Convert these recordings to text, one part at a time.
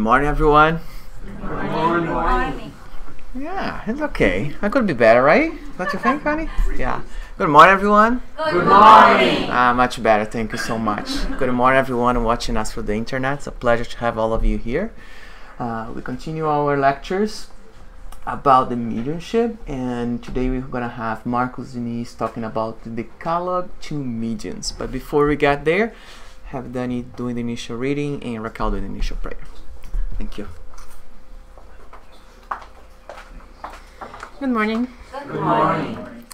morning, everyone. Good morning. Yeah, it's okay. I could be better, right? Don't you think, honey? Yeah. Good morning, everyone. Good morning. Much better. Thank you so much. Good morning, everyone watching us through the internet. It's a pleasure to have all of you here. We continue our lectures about the mediumship, and today we're going to have Marco Diniz talking about the Decalogue to mediums. But before we get there, have Dani doing the initial reading and Raquel doing the initial prayer. Thank you. Good morning. Good morning.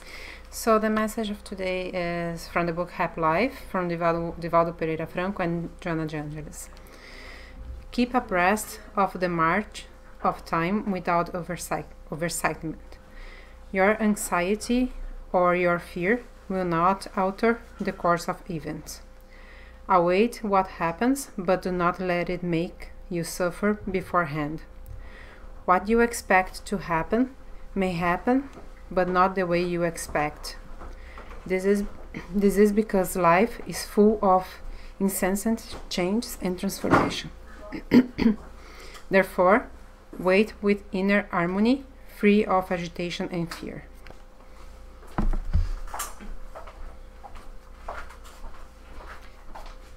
So the message of today is from the book Happy Life from Divaldo Pereira Franco and Joana de Angelis. Keep abreast of the march of time without overexcitement. Your anxiety or your fear will not alter the course of events. Await what happens, but do not let it make you suffer beforehand. What you expect to happen may happen, but not the way you expect. This is because life is full of incessant changes and transformation. Therefore, wait with inner harmony, free of agitation and fear.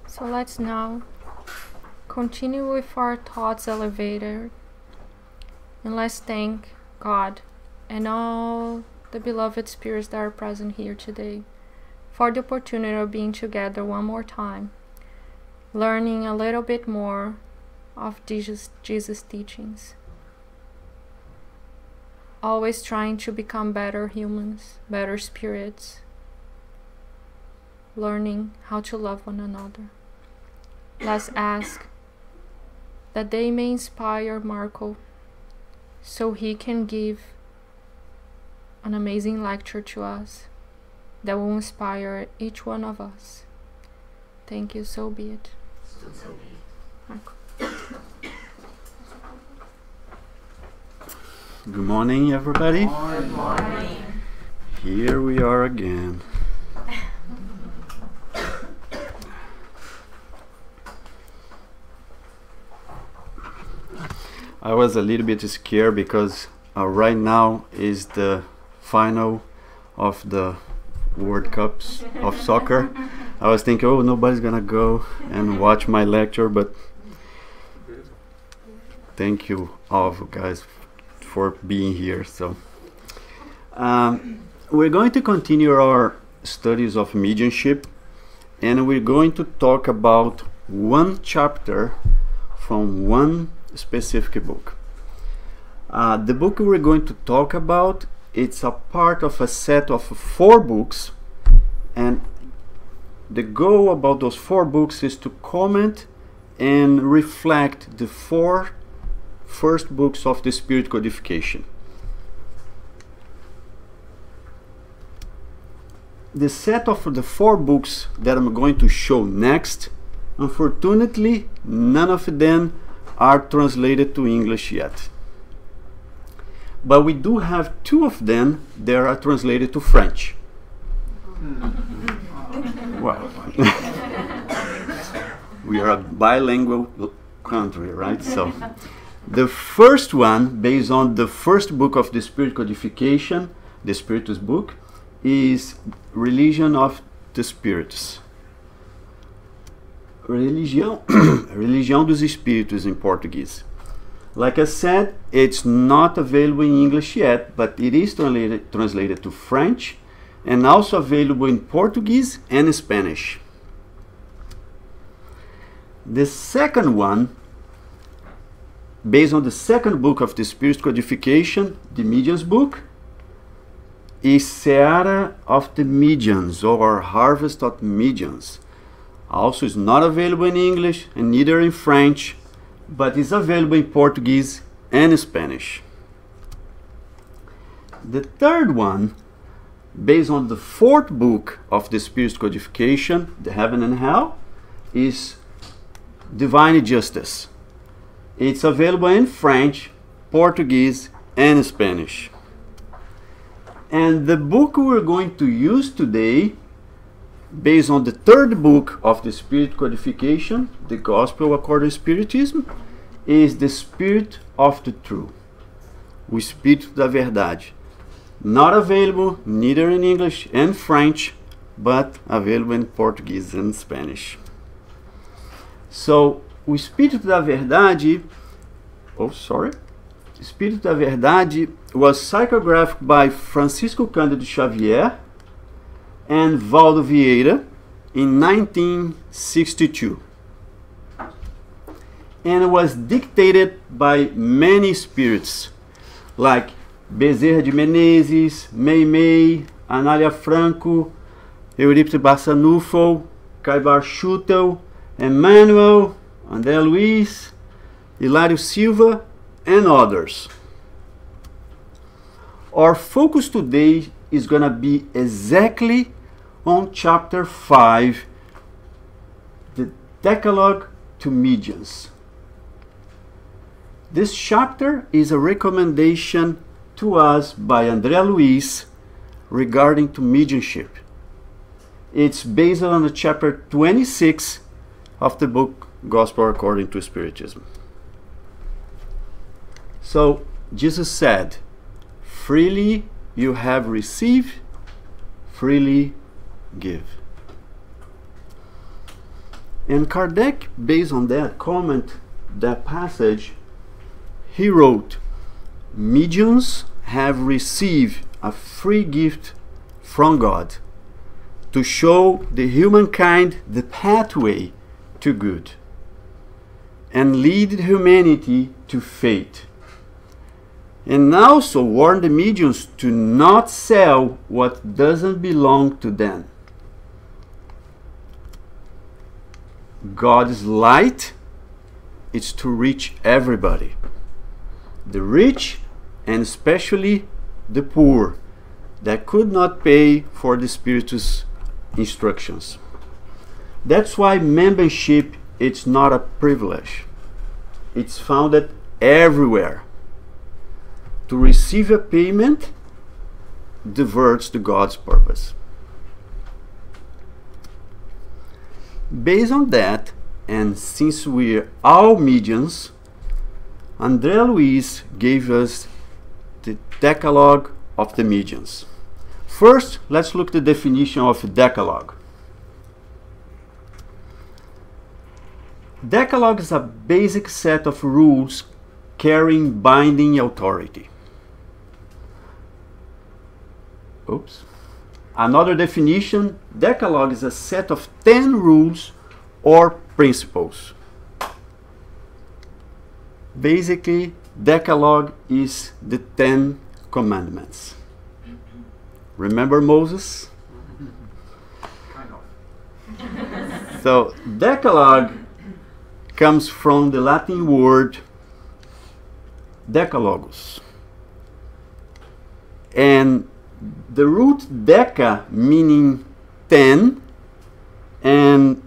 So let's now continue with our thoughts elevator, and let's thank God and all the beloved spirits that are present here today for the opportunity of being together one more time, learning a little bit more of Jesus' teachings. Always trying to become better humans, better spirits, learning how to love one another. Let's ask that they may inspire Marco so he can give an amazing lecture to us that will inspire each one of us. Thank you, so be it. Marco. Good morning, everybody. Good morning. Here we are again. I was a little bit scared because right now is the final of the World Cups of soccer. I was thinking, oh, nobody's gonna go and watch my lecture, but thank you all of you guys for being here. So we're going to continue our studies of mediumship, and we're going to talk about one chapter from one specific book. The book we're going to talk about, it's a part of a set of 4 books, and the goal about those 4 books is to comment and reflect the 4 first books of the Spirit Codification. The set of the 4 books that I'm going to show next, unfortunately, none of them are translated to English yet. But we do have 2 of them that are translated to French. Well, we are a bilingual country, right? So the first one, based on the first book of the Spirit Codification, the Spiritist book, is Religion of the Spirits. Religião dos Espíritos in Portuguese. Like I said, it's not available in English yet, but it is translated to French and also available in Portuguese and Spanish. The second one, based on the second book of the Spirit Codification, the Mediums book, is Seara of the Mediums, or Harvest of Mediums. Also is not available in English and neither in French, but is available in Portuguese and Spanish. The third one, based on the 4th book of the Spirit Codification, The Heaven and Hell, is Divine Justice. It's available in French, Portuguese, and Spanish. And the book we're going to use today, based on the 3rd book of the Spirit Codification, The Gospel According to Spiritism, is the Spirit of the Truth. O Espírito da Verdade. Not available neither in English and French, but available in Portuguese and Spanish. So, o Espírito da Verdade, Espírito da Verdade was psychographed by Francisco Cândido Xavier and Valdo Vieira in 1962, and was dictated by many spirits like Bezerra de Menezes, Meimei, Anália Franco, Eurípides Barçanufo, Caibar Schutel, Emmanuel, André Luiz, Hilário Silva, and others. Our focus today is going to be exactly on chapter 5, the Decalogue to Mediums. This chapter is a recommendation to us by André Luiz regarding to mediumship. It's based on the chapter 26 of the book Gospel According to Spiritism. So Jesus said, freely you have received, freely give. And Kardec, based on that comment, that passage, he wrote, mediums have received a free gift from God to show the humankind the pathway to good and lead humanity to faith, and also warn the mediums to not sell what doesn't belong to them. God's light is to reach everybody, the rich and especially the poor that could not pay for the Spiritist's instructions. That's why membership is not a privilege. It's founded everywhere. To receive a payment diverts to God's purpose. Based on that, and since we're all mediums, André Luiz gave us the Decalogue of the Mediums. First, let's look at the definition of Decalogue. Decalogue is a basic set of rules carrying binding authority. Another definition, Decalogue is a set of 10 rules or principles. Basically, Decalogue is the 10 commandments. Remember Moses? So, Decalogue comes from the Latin word decalogus. And the root deca, meaning 10, and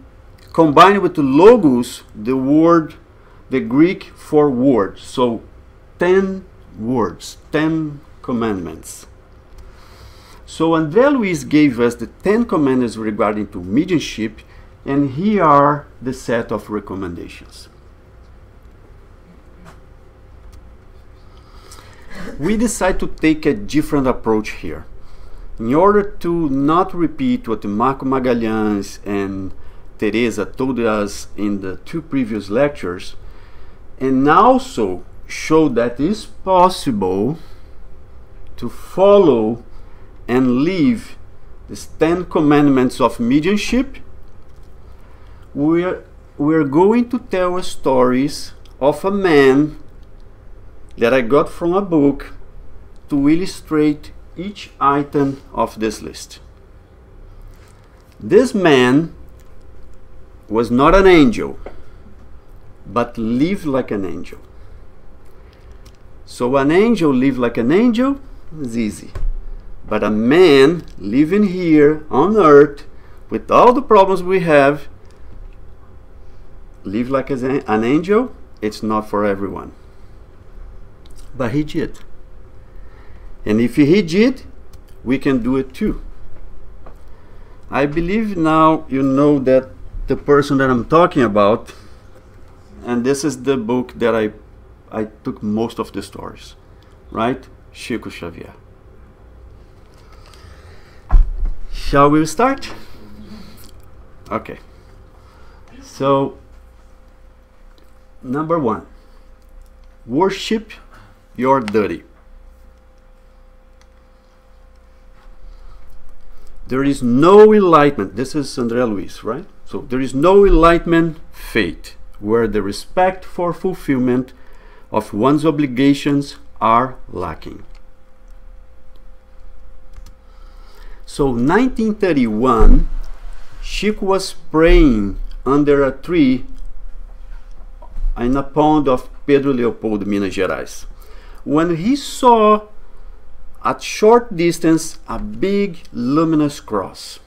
combined with the logos, the Greek for word. So 10 words, 10 commandments. So André Luiz gave us the 10 commandments regarding to mediumship, and here are the set of recommendations. We decide to take a different approach here. In order to not repeat what Marco Magalhães and Teresa told us in the 2 previous lectures, and also show that it's possible to follow and live the 10 commandments of mediumship, we're going to tell stories of a man that I got from a book to illustrate each item of this list. This man was not an angel, but lived like an angel. So an angel live like an angel is easy. But a man living here on earth with all the problems we have, live like an angel, it's not for everyone. But he did. And if he did, we can do it too. I believe now you know that the person that I'm talking about, and this is the book that I took most of the stories, right? Chico Xavier. Shall we start? Okay. So, number 1, worship your duty. There is no enlightenment. This is André Luiz, right? So there is no enlightenment fate where the respect for fulfillment of one's obligations are lacking. So 1931, Chico was praying under a tree in a pond of Pedro Leopoldo, Minas Gerais, when he saw at short distance a big luminous cross.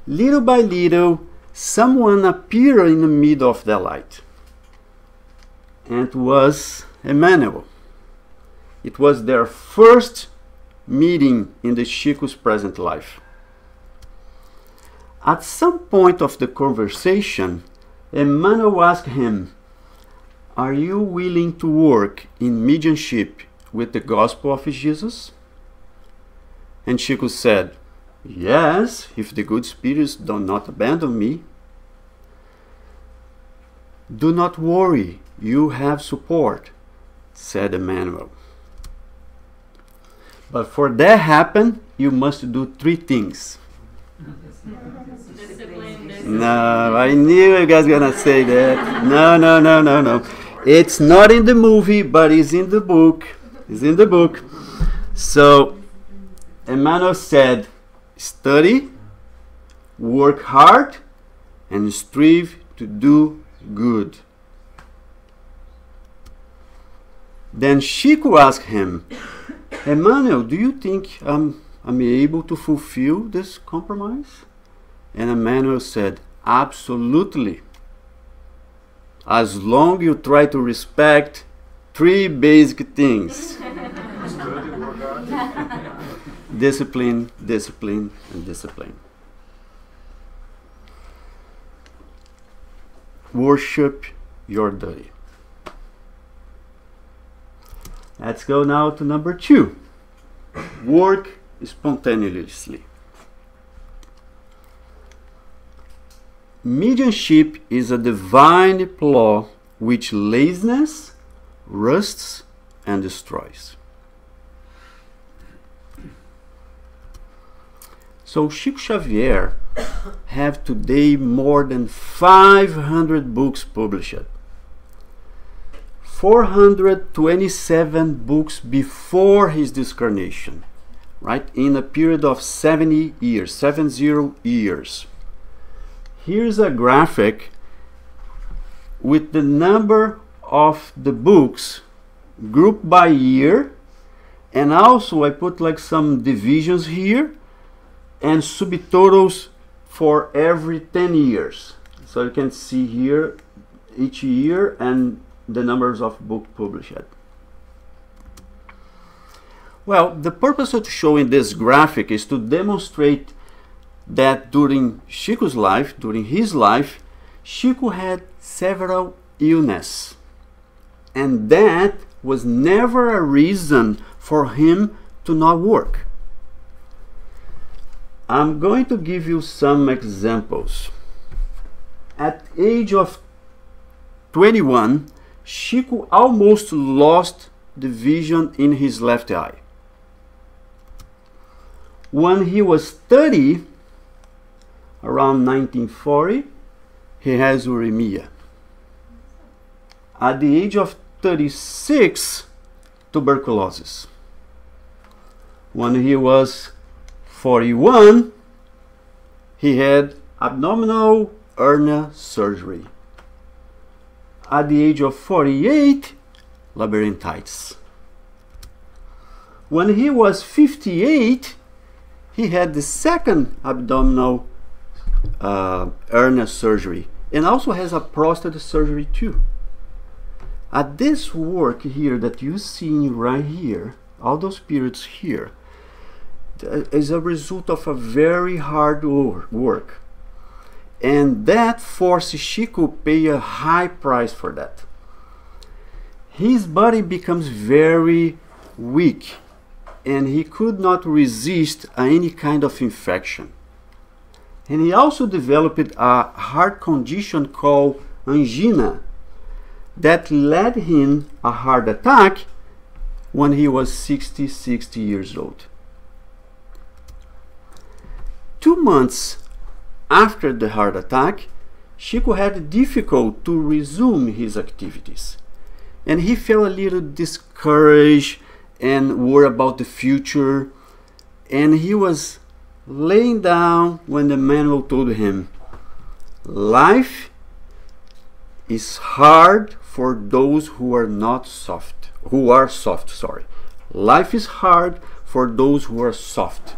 Little by little, someone appeared in the middle of the light. And it was Emmanuel. It was their first meeting in the Chico's present life. At some point of the conversation, Emmanuel asked him, "Are you willing to work in mediumship with the gospel of Jesus?" And Chico said, "Yes, if the good spirits do not abandon me." "Do not worry, you have support," said Emmanuel. "But for that happen, you must do 3 things. No, I knew you guys were gonna say that. No. It's not in the movie, but it's in the book. It's in the book. So, Emmanuel said, study, work hard, and strive to do good. Then Chico asked him, "Emmanuel, do you think I'm able to fulfill this compromise?" And Emmanuel said, "Absolutely. As long as you try to respect 3 basic things. Discipline, discipline, and discipline." Worship your duty. Let's go now to number 2. Work spontaneously. Mediumship is a divine law which laziness rusts and destroys. So Chico Xavier have today more than 500 books published. 427 books before his discarnation, right? In a period of 70 years, 70 years. Here's a graphic with the number of the books grouped by year, and also I put like some divisions here and subtotals for every 10 years. So you can see here each year and the numbers of books published. Well, the purpose of showing this graphic is to demonstrate that during Chico's life, during his life, Chico had several illnesses, and that was never a reason for him to not work. I'm going to give you some examples. At the age of 21, Chico almost lost the vision in his left eye. When he was 30, around 1940, he has uremia. At the age of 36, tuberculosis. When he was 41, he had abdominal hernia surgery. At the age of 48, labyrinthitis. When he was 58, he had the second abdominal hernia surgery, and also has a prostate surgery too. At this work here that you see right here, all those periods here, is a result of a very hard work. and that forced Chico pay a high price for that. His body becomes very weak, and he could not resist any kind of infection. And he also developed a heart condition called angina that led him a heart attack when he was 60 years old. 2 months after the heart attack, Chico had difficult to resume his activities, and he felt a little discouraged and worried about the future, and he was laying down when the manual told him, life is hard for those who are soft. Life is hard for those who are soft.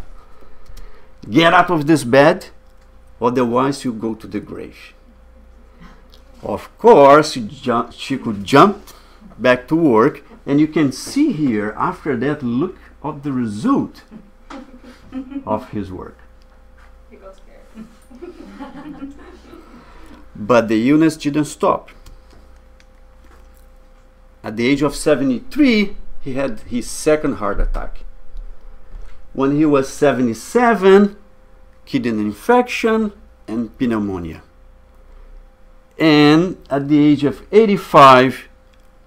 Get out of this bed, otherwise you go to the grave. Of course, Chico jumped back to work, and you can see here, after that, look at the result of his work. He got scared. But the illness didn't stop. At the age of 73, he had his second heart attack. When he was 77, kidney infection and pneumonia. And at the age of 85,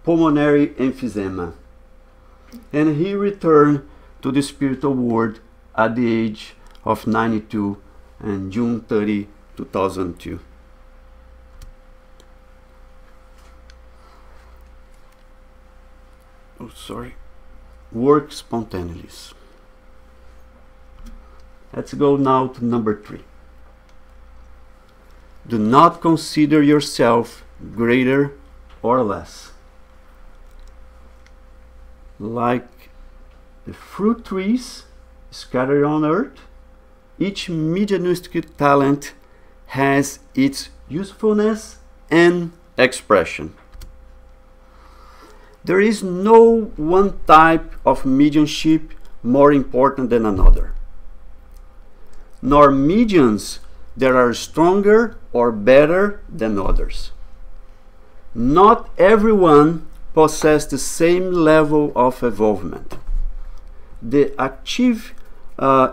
pulmonary emphysema. And he returned to the spiritual world at the age of 92 and June 30, 2002. Work spontaneously. Let's go now to number 3. Do not consider yourself greater or less. Like the fruit trees scattered on earth, each mediumistic talent has its usefulness and expression. There is no one type of mediumship more important than another, nor mediums that are stronger or better than others. Not everyone possesses the same level of involvement. The active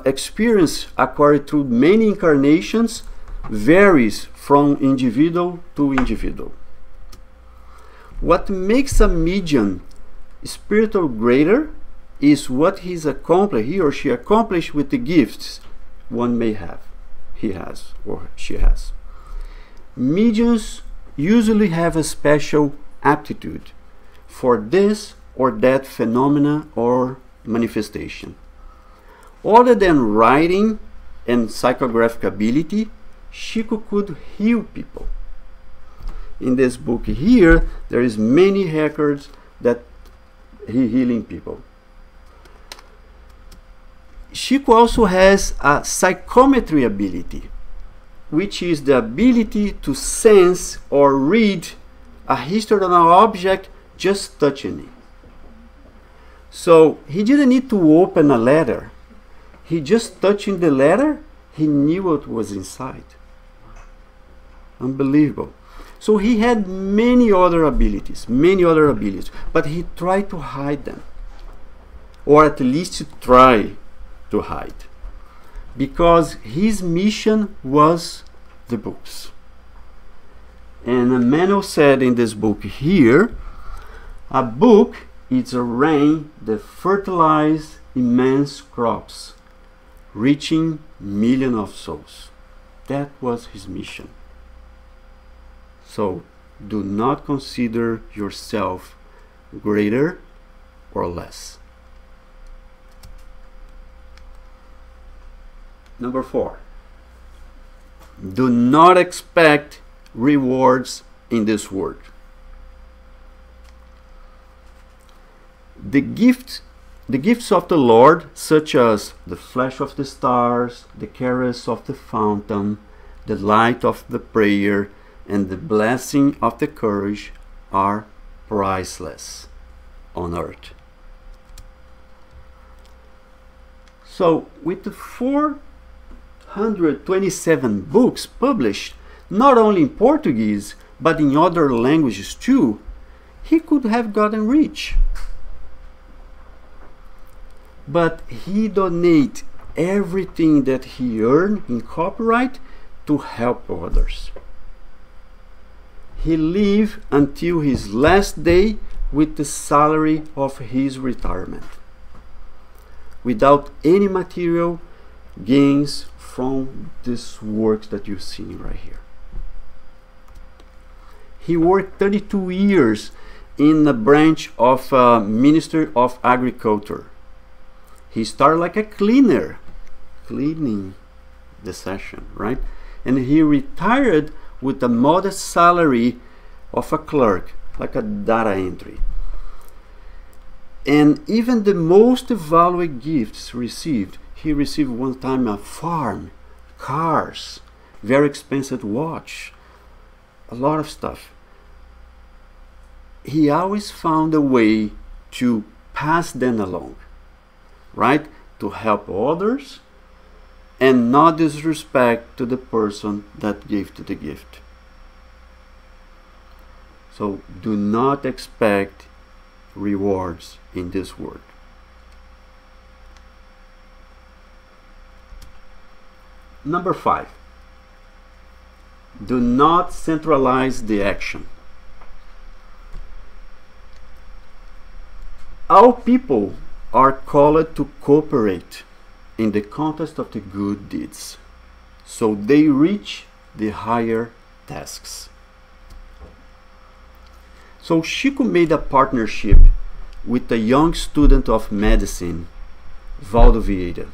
experience acquired through many incarnations varies from individual to individual. What makes a medium spiritual greater is what he or she accomplished with the gifts one may have, he has or she has. Mediums usually have a special aptitude for this or that phenomena or manifestation. Other than writing and psychographic ability, Chico could heal people. In this book here, there is many records that he healing people. Chico also has a psychometry ability, which is the ability to sense or read a history of an object just touching it. So he didn't need to open a letter. He just touching the letter, he knew what was inside. Unbelievable. So he had many other abilities, but he tried to hide them, or at least try to hide, because his mission was the books. And Emmanuel said in this book here, a book is a rain that fertilizes immense crops, reaching millions of souls. That was his mission. So do not consider yourself greater or less. Number 4. Do not expect rewards in this world. The gifts of the Lord, such as the flash of the stars, the caress of the fountain, the light of the prayer, and the blessing of the courage, are priceless on earth. So with the 427 books published, not only in Portuguese, but in other languages too, he could have gotten rich. But he donated everything that he earned in copyright to help others. He lived until his last day with the salary of his retirement, without any material gains from this work that you're seeing right here. He worked 32 years in the branch of Minister of Agriculture. He started like a cleaner, cleaning the session, right? And he retired with a modest salary of a clerk, like a data entry. And even the most valuable gifts received, he received one time a farm, cars, very expensive watch, a lot of stuff. He always found a way to pass them along, right? To help others and not disrespect to the person that gave to the gift. So do not expect rewards in this work. Number 5. Do not centralize the action. All people are called to cooperate in the context of the good deeds, so they reach the higher tasks. So Chico made a partnership with a young student of medicine, Valdo Vieira.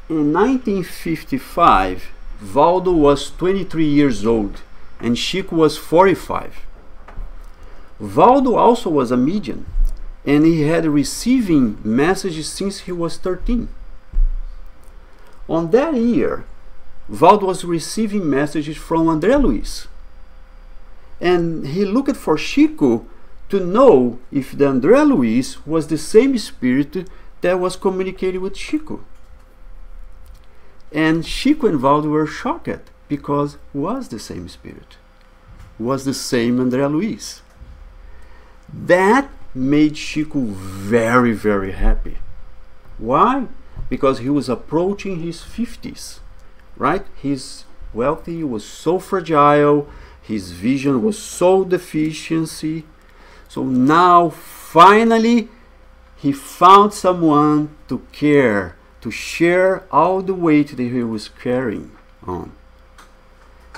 In 1955, Valdo was 23 years old and Chico was 45. Valdo also was a medium, and he had receiving messages since he was 13. On that year, Valdo was receiving messages from André Luiz, and he looked for Chico to know if the André Luiz was the same spirit that was communicating with Chico. And Chico and Valdo were shocked because it was the same spirit, was the same André Luiz. That made Chico very, very happy. Why? Because he was approaching his 50s, right? His wealthy was so fragile, his vision was so deficiency. So now finally he found someone to care, to share all the weight that he was carrying on.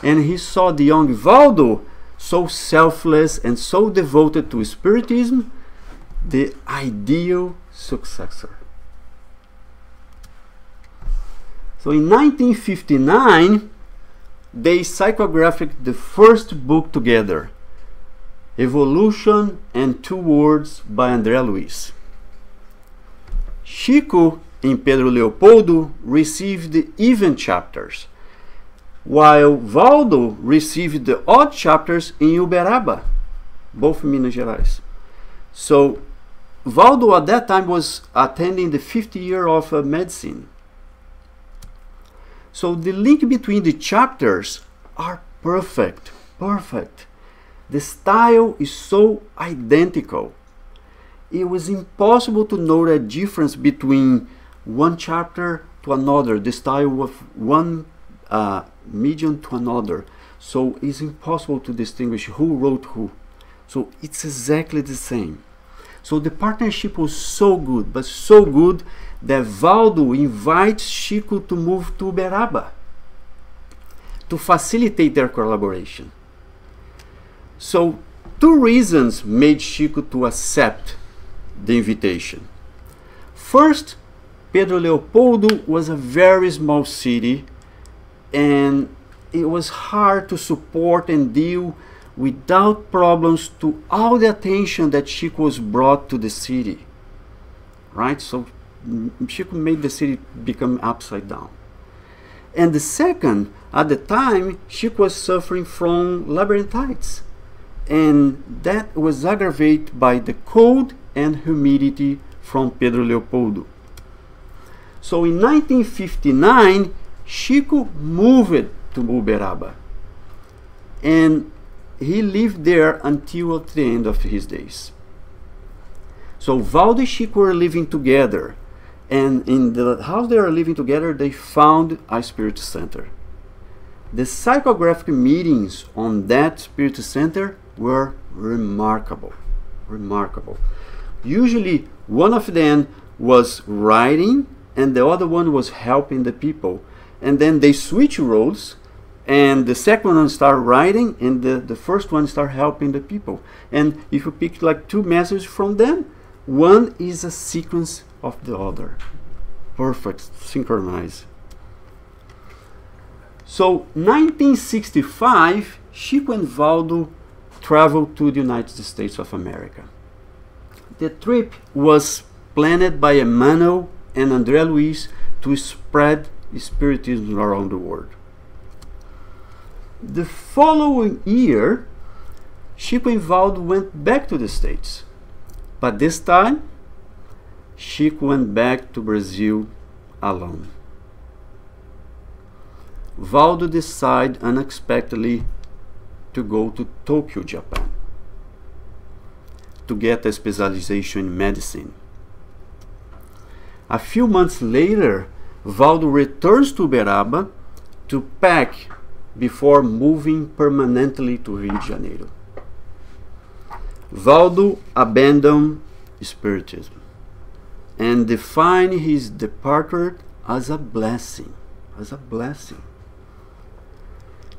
And he saw the young Valdo so selfless and so devoted to Spiritism, the ideal successor. So in 1959, they psychographed the first book together, Evolution and Two Words by André Luiz. Chico and Pedro Leopoldo received the even chapters, while Valdo received the odd chapters in Uberaba, both in Minas Gerais. So Valdo at that time was attending the 50th year of medicine. So the link between the chapters are perfect, perfect. The style is so identical. It was impossible to know a difference between one chapter to another, the style of one medium to another. So it's impossible to distinguish who wrote who. So it's exactly the same. So the partnership was so good, but so good that Valdo invites Chico to move to Uberaba to facilitate their collaboration. So two reasons made Chico to accept the invitation. First, Pedro Leopoldo was a very small city, and it was hard to support and deal without problems to all the attention that Chico was brought to the city, right? So Chico made the city become upside down. And the second, at the time, Chico was suffering from labyrinthitis, and that was aggravated by the cold and humidity from Pedro Leopoldo. So in 1959, Chico moved to Uberaba, and he lived there until at the end of his days. So Valdo and Chico were living together, and in the house they were living together, they found a Spiritist center. The psychographic meetings on that Spiritist center were remarkable, remarkable. Usually one of them was writing and the other one was helping the people. And then they switch roles, and the second one start writing and the first one start helping the people. And if you pick like two messages from them, one is a sequence of the other. Perfect, synchronized. So 1965, Chico and Valdo traveled to the United States of America. The trip was planned by Emmanuel and André Luiz to spread Spiritism around the world. The following year, Chico and Valdo went back to the States, but this time, Chico went back to Brazil alone. Valdo decided unexpectedly to go to Tokyo, Japan, to get a specialization in medicine. A few months later, Valdo returns to Uberaba to pack before moving permanently to Rio de Janeiro. Valdo abandoned Spiritism and defined his departure as a blessing,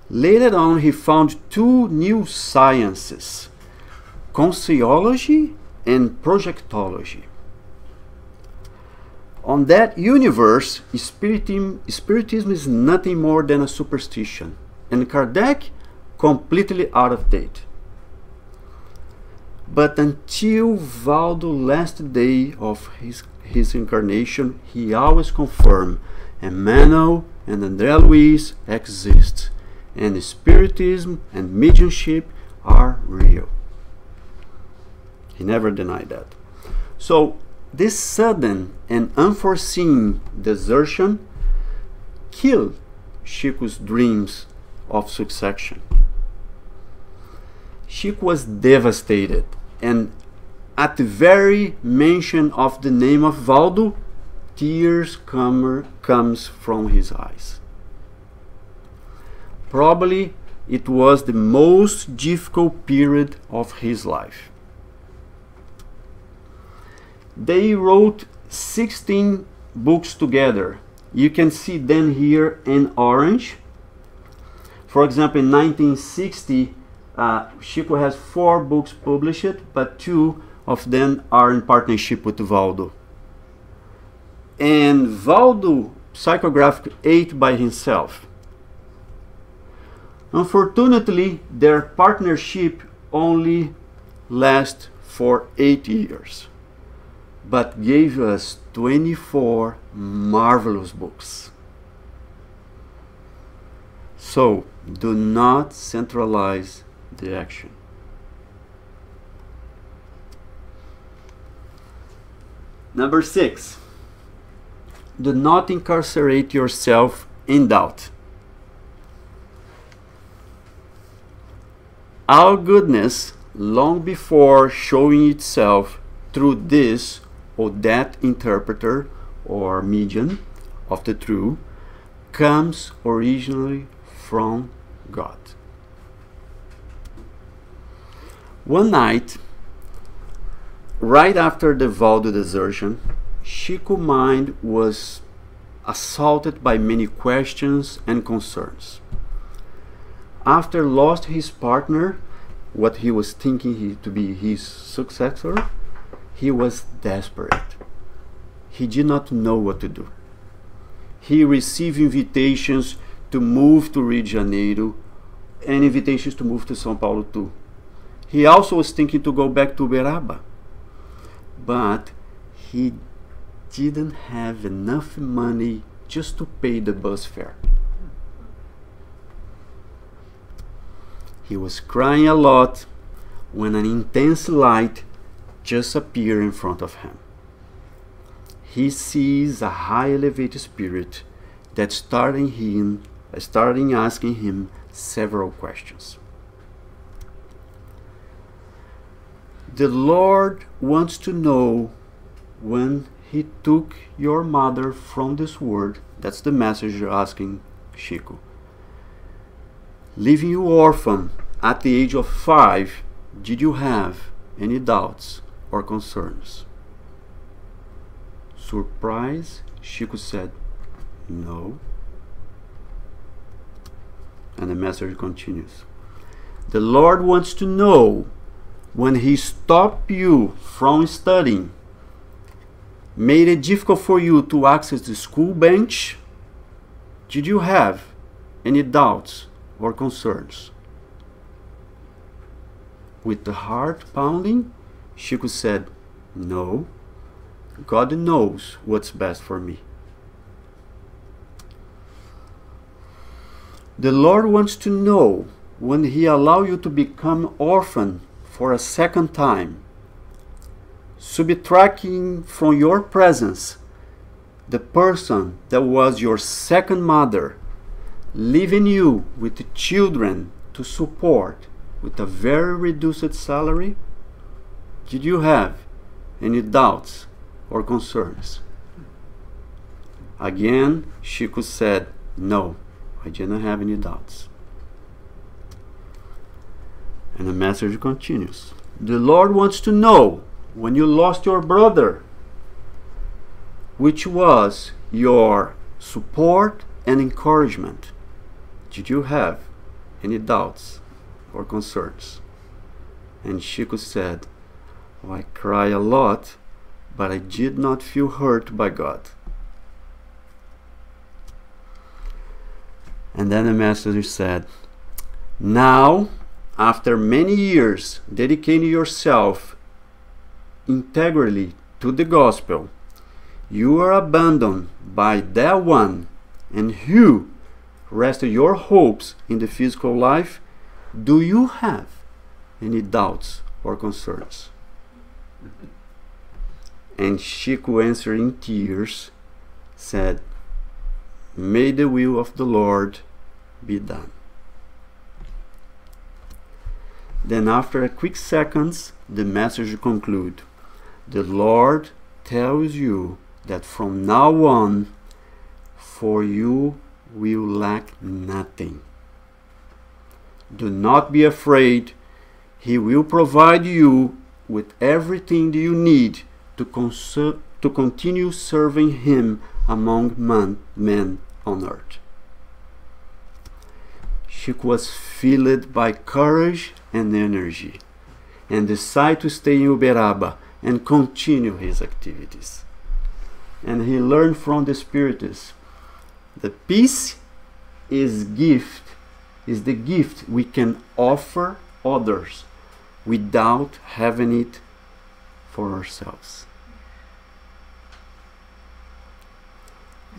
Later on, he found two new sciences, Conscienciology and Projectology. On that universe, Spiritism is nothing more than a superstition, and Kardec completely out of date. But until Valdo's last day of his incarnation, he always confirmed Emmanuel and André Luiz exist, and Spiritism and mediumship are real. He never denied that. So this sudden and unforeseen desertion killed Chico's dreams of succession. Chico was devastated, and at the very mention of the name of Valdo, tears comes from his eyes. Probably it was the most difficult period of his life. They wrote 16 books together. You can see them here in orange. For example, in 1960, Chico has 4 books published, but 2 of them are in partnership with Valdo. And Valdo psychographed 8 by himself. Unfortunately, their partnership only lasted for 8 years, but gave us 24 marvelous books. So, do not centralize the action. Number 6. Do not incarcerate yourself in doubt. Our goodness, long before showing itself through this or that interpreter or medium of the truth, comes originally from God. One night, right after the Valdo desertion, Chico's mind was assaulted by many questions and concerns. After lost his partner, what he was thinking to be his successor, he was desperate. He did not know what to do. He received invitations to move to Rio de Janeiro and invitations to move to São Paulo too. He also was thinking to go back to Uberaba, but he didn't have enough money just to pay the bus fare. He was crying a lot when an intense light just appeared in front of him. he sees a high elevated spirit that's starting asking him several questions. The Lord wants to know when he took your mother from this world. That's the message you're asking Chico. Leaving you orphan at the age of 5, did you have any doubts or concerns? Surprised, Chico said, no. And the message continues. The Lord wants to know when he stopped you from studying, made it difficult for you to access the school bench, did you have any doubts or concerns? With the heart pounding, Chico said, no, God knows what's best for me. The Lord wants to know when he allowed you to become orphan for a second time, subtracting from your presence the person that was your second mother, leaving you with the children to support with a very reduced salary. Did you have any doubts or concerns? Again, Chico said, no, I didn't have any doubts. And the message continues. The Lord wants to know when you lost your brother, which was your support and encouragement. Did you have any doubts or concerns? And Chico said, oh, I cry a lot, but I did not feel hurt by God. And then the Master said, now, after many years dedicating yourself integrally to the gospel, you are abandoned by that one, and who rested your hopes in the physical life. Do you have any doubts or concerns? And Chico, answering in tears, said, may the will of the Lord be done. Then after a quick seconds, the message conclude. The Lord tells you that from now on, for you will lack nothing. Do not be afraid. He will provide you with everything that you need to continue serving him among men on earth. Chico was filled by courage and energy and decided to stay in Uberaba and continue his activities. And he learned from the Spiritists that peace is the gift we can offer others without having it for ourselves.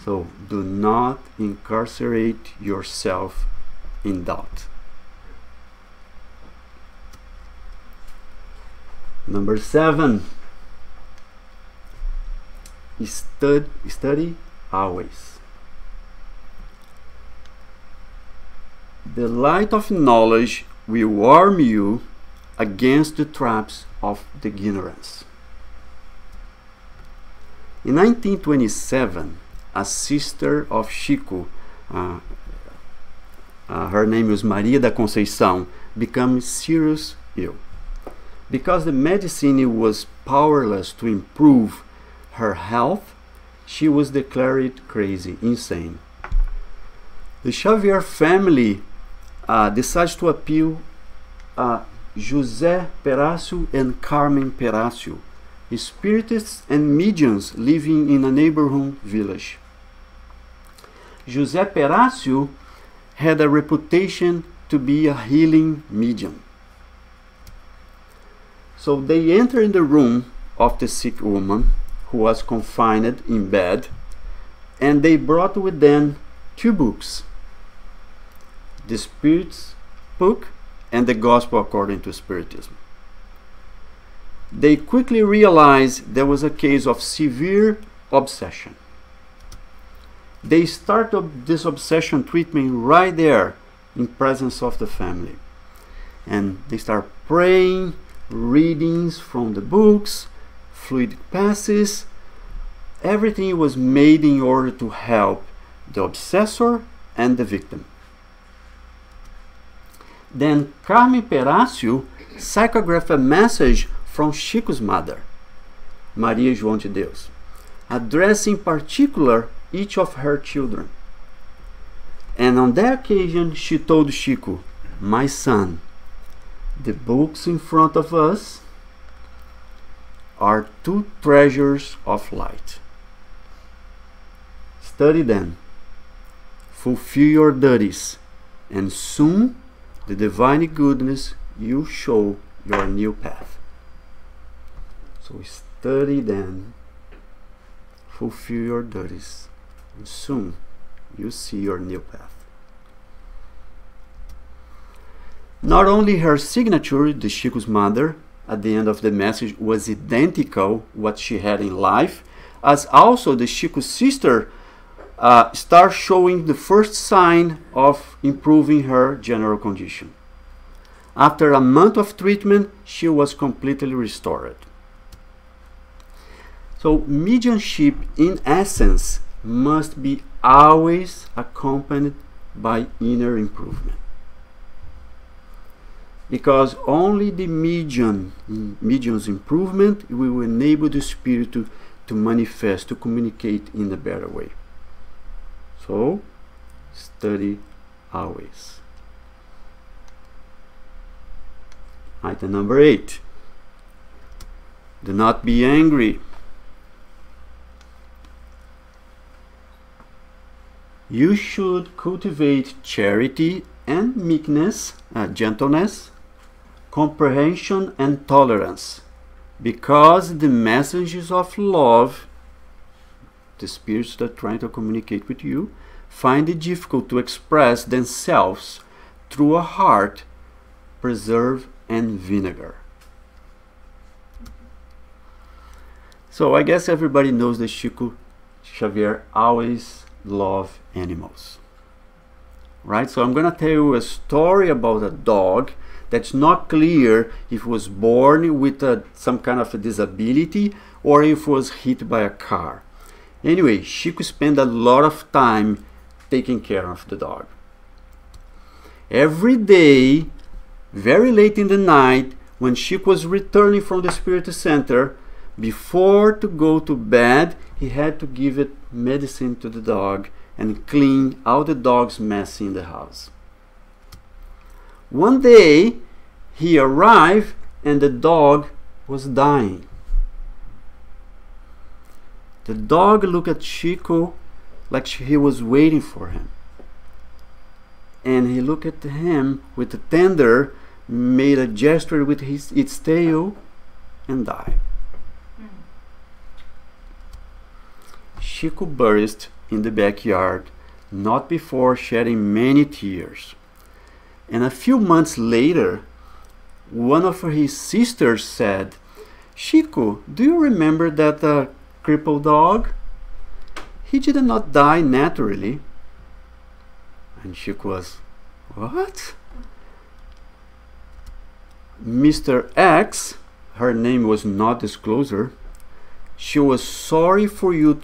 So do not incarcerate yourself in doubt. Number 7, study always. The light of knowledge will warm you against the traps of the ignorance. In 1927, a sister of Chico, her name was Maria da Conceição, became seriously ill. Because the medicine was powerless to improve her health, she was declared crazy, insane. The Xavier family decided to appeal José Perácio and Carmen Perácio, spiritists and mediums living in a neighboring village. José Perácio had a reputation to be a healing medium. So they entered the room of the sick woman who was confined in bed, and they brought with them 2 books, the Spirit's book and the Gospel according to Spiritism. They quickly realized there was a case of severe obsession. They start this obsession treatment right there in presence of the family. And they start praying, readings from the books, fluid passes. Everything was made in order to help the obsessor and the victim. Then Carmen Perácio psychographed a message from Chico's mother, Maria João de Deus, addressing in particular each of her children. And on that occasion she told Chico, "My son, the books in front of us are two treasures of light. Study them, fulfill your duties, and soon the divine goodness you show your new path." So study them, fulfill your duties, and soon you see your new path. Not only her signature, the Chico's mother, at the end of the message was identical what she had in life, as also the Chico's sister start showing the first sign of improving her general condition. After a month of treatment, she was completely restored. So mediumship in essence must be always accompanied by inner improvement. Because only the medium's improvement will enable the spirit to manifest, to communicate in a better way. So, study always. Item number 8. Do not be angry. You should cultivate charity and meekness, gentleness, comprehension and tolerance, because the messages of love, the spirits that are trying to communicate with you, find it difficult to express themselves through a heart preserved and vinegar. So I guess everybody knows that Chico Xavier always loved animals, right? So I'm going to tell you a story about a dog that's not clear if it was born with some kind of a disability or if it was hit by a car. Anyway, Chico spent a lot of time taking care of the dog. Every day, very late in the night, when Chico was returning from the Spiritist Center, before to go to bed, he had to give it medicine to the dog and clean all the dog's mess in the house. One day, he arrived and the dog was dying. The dog looked at Chico like he was waiting for him. And he looked at him with a tender, made a gesture with its tail, and died. Chico burst in the backyard, not before shedding many tears. And a few months later, one of his sisters said, "Chico, do you remember that crippled dog? He did not die naturally." And Chico was, "What?" Mr. X, her name was not disclosed, she was sorry for you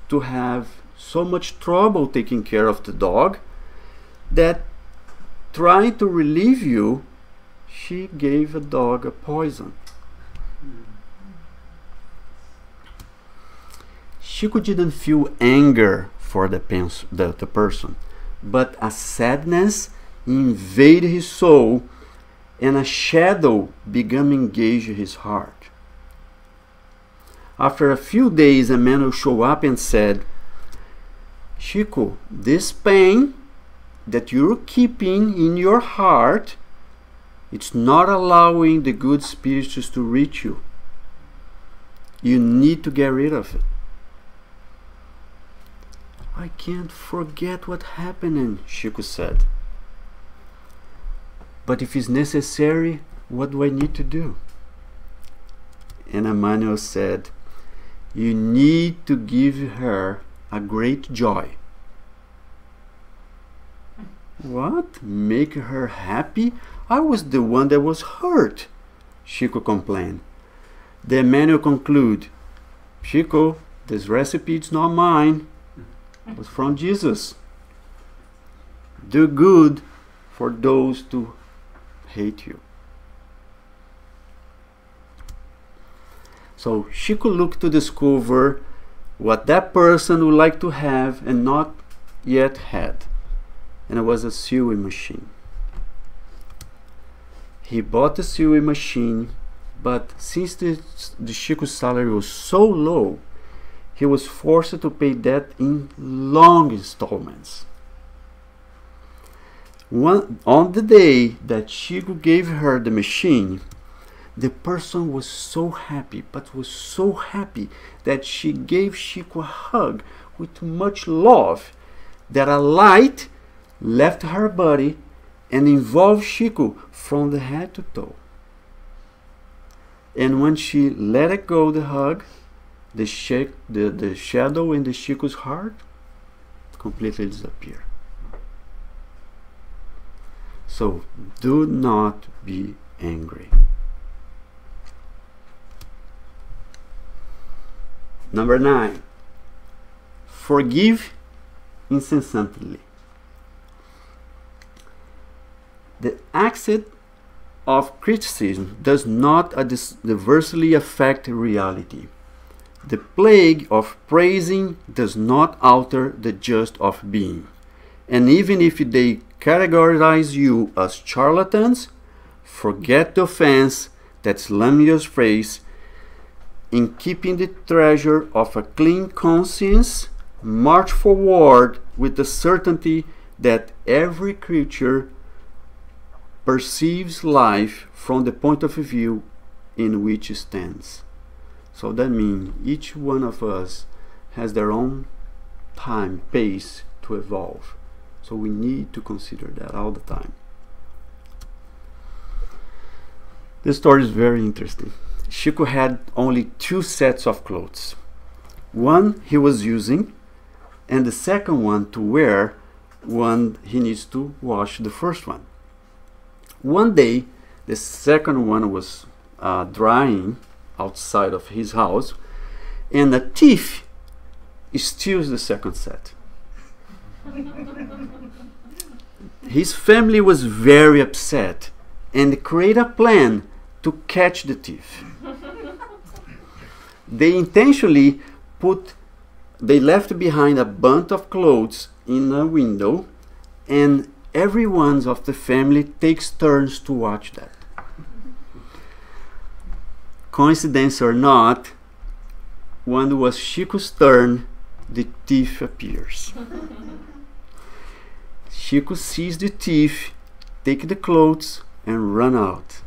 to have so much trouble taking care of the dog that trying to relieve you, she gave a dog a poison. Chico didn't feel anger for the person, but a sadness invaded his soul and a shadow began to engage his heart. After a few days, a man will show up and said, "Chico, this pain that you're keeping in your heart, it's not allowing the good spirits to reach you. You need to get rid of it." "I can't forget what happened," Chico said. "But if it's necessary, what do I need to do?" And Emmanuel said, You need to give her a great joy. What? Make her happy? I was the one that was hurt, Chico complained. The manual conclude, Chico, this recipe is not mine. It was from Jesus. Do good for those who hate you. So Chico looked to discover what that person would like to have and not yet had. And it was a sewing machine. He bought the sewing machine, but since the Chico's salary was so low, he was forced to pay that in long installments. On the day that Chico gave her the machine, the person was so happy, but was so happy that she gave Chico a hug with much love that a light left her body and involved Chico from the head to toe. And when she let it go, the hug, the shadow in the Chico's heart completely disappeared. So do not be angry. Number 9. Forgive incessantly. The accent of criticism does not adversely affect reality. The plague of praising does not alter the just of being. And even if they categorize you as charlatans, forget the offense that slams your face. In keeping the treasure of a clean conscience, march forward with the certainty that every creature perceives life from the point of view in which it stands. So that means each one of us has their own time, pace to evolve. So we need to consider that all the time. This story is very interesting. Chico had only 2 sets of clothes. One he was using, and the second one to wear when he needs to wash the first one. One day, the second one was drying outside of his house, and a thief steals the second set. His family was very upset and created a plan to catch the thief. They intentionally left behind a bunch of clothes in a window, and everyone of the family takes turns to watch that. Coincidence or not, when it was Chico's turn, the thief appears. Chico sees the thief, take the clothes, and run out,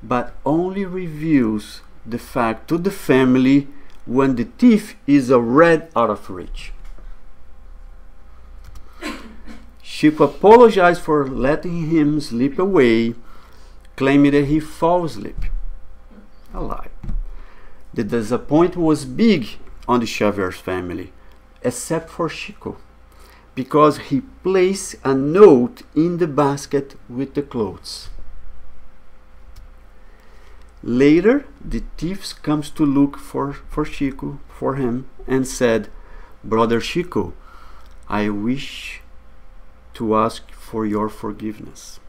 but only reveals the fact to the family when the thief is already out of reach. Chico apologized for letting him slip away, claiming that he fell asleep. A lie. The disappointment was big on the Xavier's family, except for Chico, because he placed a note in the basket with the clothes. Later, the thief comes to look for Chico, for him, and said, "Brother Chico, I wish to ask for your forgiveness."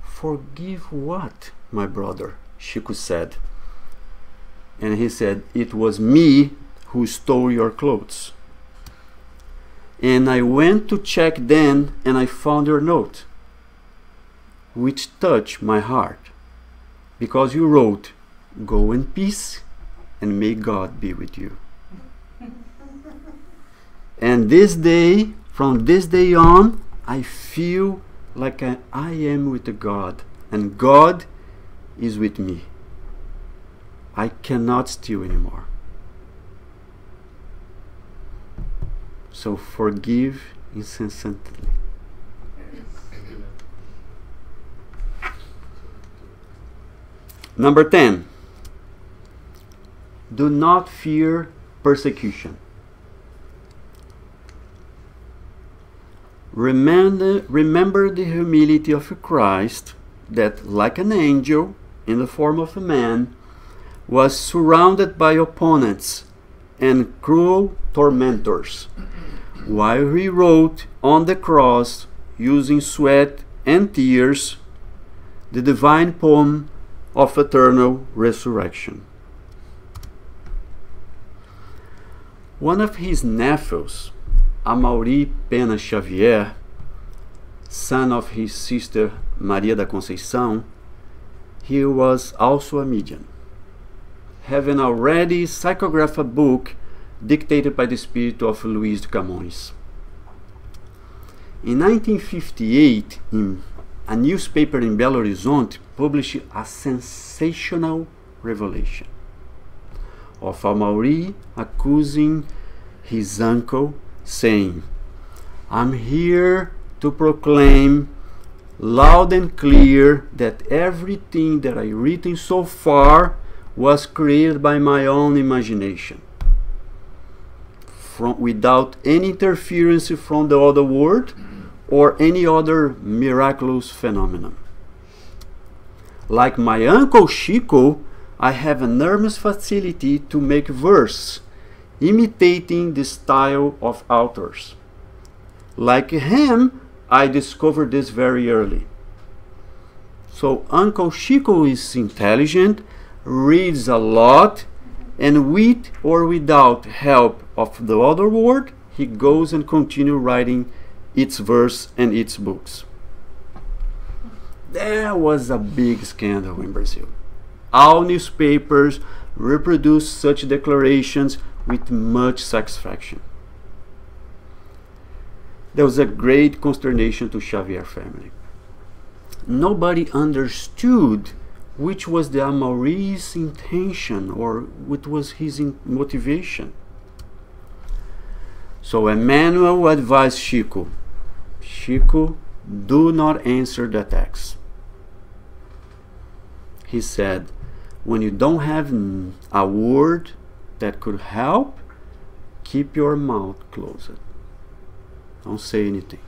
"Forgive what, my brother?" Chico said. And he said, "It was me who stole your clothes. And I went to check then, and I found your note, which touched my heart, because you wrote, 'Go in peace, and may God be with you.' And from this day on, I feel like I am with God, and God is with me. I cannot steal anymore." So forgive incessantly. Number 10. Do not fear persecution. Remember the humility of Christ, that, like an angel in the form of a man, was surrounded by opponents and cruel tormentors, while he wrote on the cross, using sweat and tears, the divine poem of eternal resurrection. One of his nephews, Amaury Pena Xavier, son of his sister Maria da Conceição, he was also a medium, having already psychographed a book dictated by the spirit of Luís de Camões. In 1958, a newspaper in Belo Horizonte published a sensational revelation of Amaury accusing his uncle, saying, "I'm here to proclaim loud and clear that everything that I've written so far was created by my own imagination, without any interference from the other world or any other miraculous phenomenon. Like my uncle Chico, I have enormous facility to make verse, imitating the style of authors. Like him, I discovered this very early. So Uncle Chico is intelligent, reads a lot, and with or without help of the other world, he goes and continues writing its verse and its books." There was a big scandal in Brazil. All newspapers reproduced such declarations with much satisfaction. There was a great consternation to Xavier family. Nobody understood which was the Amaury's intention or what was his motivation. So Emmanuel advised Chico, "Chico, do not answer the text." He said, "When you don't have a word that could help, keep your mouth closed. Don't say anything."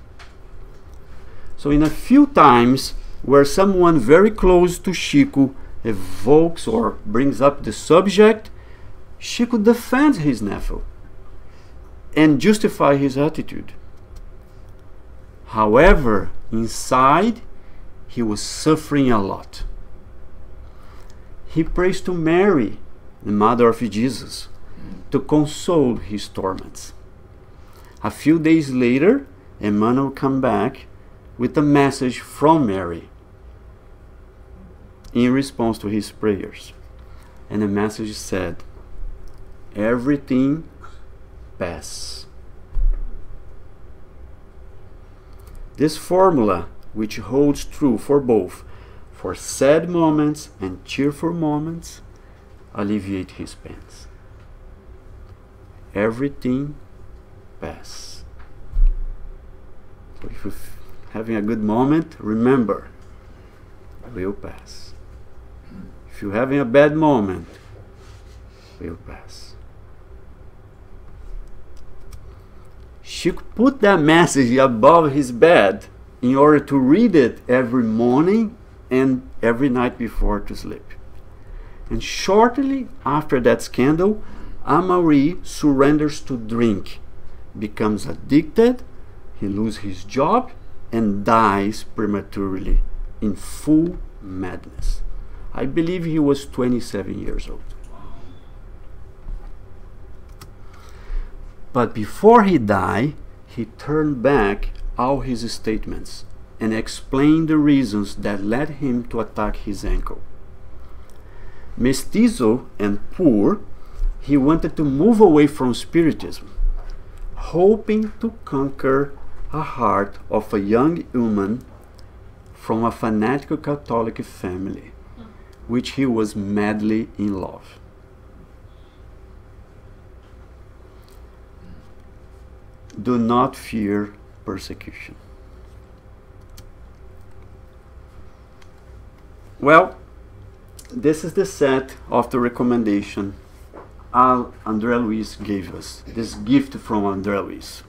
So in a few times where someone very close to Chico evokes or brings up the subject, Chico defends his nephew and justify his attitude. However, inside, he was suffering a lot. He prays to Mary, the mother of Jesus, to console his torments. A few days later, Emmanuel came back with a message from Mary in response to his prayers. And the message said, "Everything passes." This formula, which holds true for both, for sad moments and cheerful moments, alleviate his pains. Everything passes. So if you're having a good moment, remember, it will pass. If you're having a bad moment, it will pass. She put that message above his bed in order to read it every morning and every night before to sleep. And shortly after that scandal, Amaury surrenders to drink, becomes addicted, he loses his job, and dies prematurely in full madness. I believe he was 27 years old. But before he died, he turned back all his statements and explained the reasons that led him to attack his uncle. Mestizo and poor, he wanted to move away from Spiritism, hoping to conquer a heart of a young woman from a fanatical Catholic family, which he was madly in love. Do not fear persecution. Well, this is the set of the recommendation André Luiz gave us, this gift from André Luiz.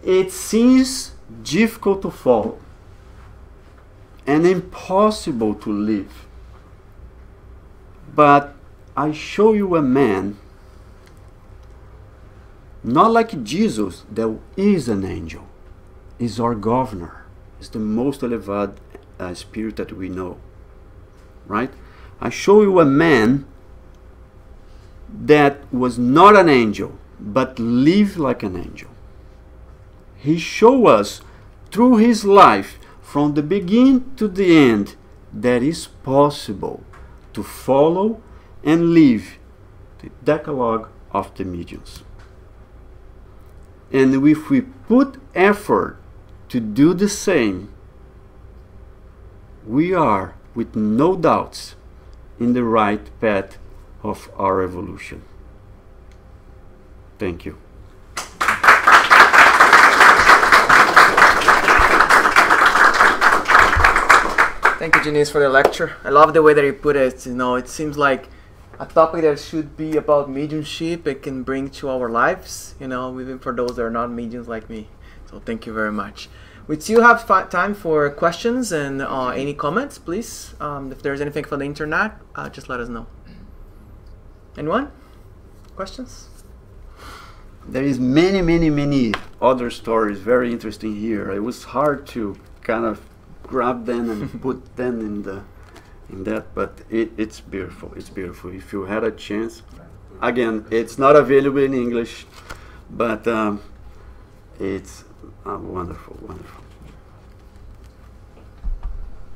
It seems difficult to follow and impossible to live. But I show you a man, not like Jesus, that is an angel, is our governor, is the most elevated spirit that we know, right? I show you a man that was not an angel, but lived like an angel. He showed us through his life, from the beginning to the end, that it's possible to follow and live the Decalogue of the mediums. And if we put effort to do the same, we are, with no doubts, in the right path of our evolution. Thank you. Thank you, Diniz, for the lecture. I love the way that you put it. You know, it seems like a topic that should be about mediumship. It can bring to our lives, you know, even for those that are not mediums like me. So thank you very much. We still have time for questions and any comments, please. If there's anything from the internet, just let us know. Anyone? Questions? There is many other stories, very interesting here. It was hard to kind of grab them and put them in that, but it's beautiful. It's beautiful. If you had a chance, again, it's not available in English, but it's wonderful.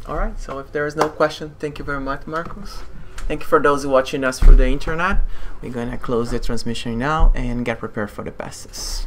All right. So if there is no question, thank you very much, Marcos. Thank you for those watching us through the internet. We're gonna close the transmission now and get prepared for the passes.